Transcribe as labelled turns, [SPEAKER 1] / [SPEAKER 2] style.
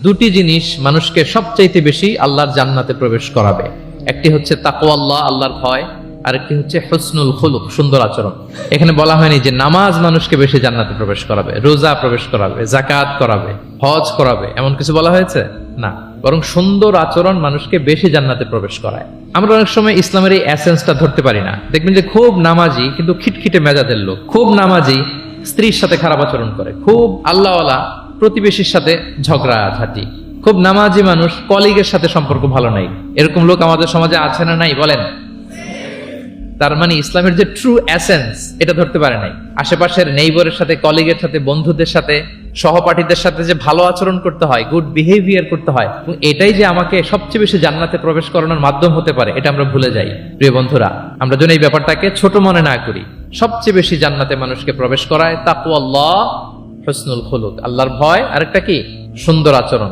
[SPEAKER 1] দুটি জিনিস মানুষকে সবচাইতে বেশি আল্লাহর জান্নাতে প্রবেশ করাবে। একটি হচ্ছে তাকওয়াল্লাহ, আল্লাহর ভয়, আর একটি হচ্ছে হুসনুল খুলুক, সুন্দর আচরণ। এখানে বলা হয়নি যে নামাজ মানুষকে বেশি জান্নাতে প্রবেশ করাবে, রোজা প্রবেশ করাবে, যাকাত করাবে, হজ করাবে, এমন কিছু বলা হয়েছে না। বরং সুন্দর আচরণ মানুষকে বেশি জান্নাতে প্রবেশ করায়। আমরা অনেক সময় ইসলামের এই এসেন্সটা ধরতে পারি না। দেখবেন যে খুব নামাজি কিন্তু খিটখিটে মেজাজের লোক, খুব নামাজি স্ত্রীর সাথে খারাপ আচরণ করে, খুব আল্লাহওয়ালা প্রতিবেশীর সাথে ঝগড়াঝাটি, খুব নামাজি মানুষ কলিগের সাথে সম্পর্ক ভালো নাই। এরকম লোক আমাদের সমাজে আছে না নাই বলেন? তার মানে ইসলামের যে ট্রু এসেন্স এটা ধরতে পারে নাই। আশেপাশের নেইবরের সাথে, কলিগের সাথে, বন্ধুদের সাথে, সহপাঠীদের সাথে যে ভালো আচরণ করতে হয়, গুড বিহেভিয়ার করতে হয়, এবং এটাই যে আমাকে সবচেয়ে বেশি জান্নাতে প্রবেশ করানোর মাধ্যম হতে পারে, এটা আমরা ভুলে যাই। প্রিয় বন্ধুরা, আমরা যেন এই ব্যাপারটাকে ছোট মনে না করি। সবচেয়ে বেশি জান্নাতে মানুষকে প্রবেশ করায় তাকওয়াল্লাহ, হুসনুল খুলুক, আল্লাহর ভয়, আরেকটা কি সুন্দর আচরণ।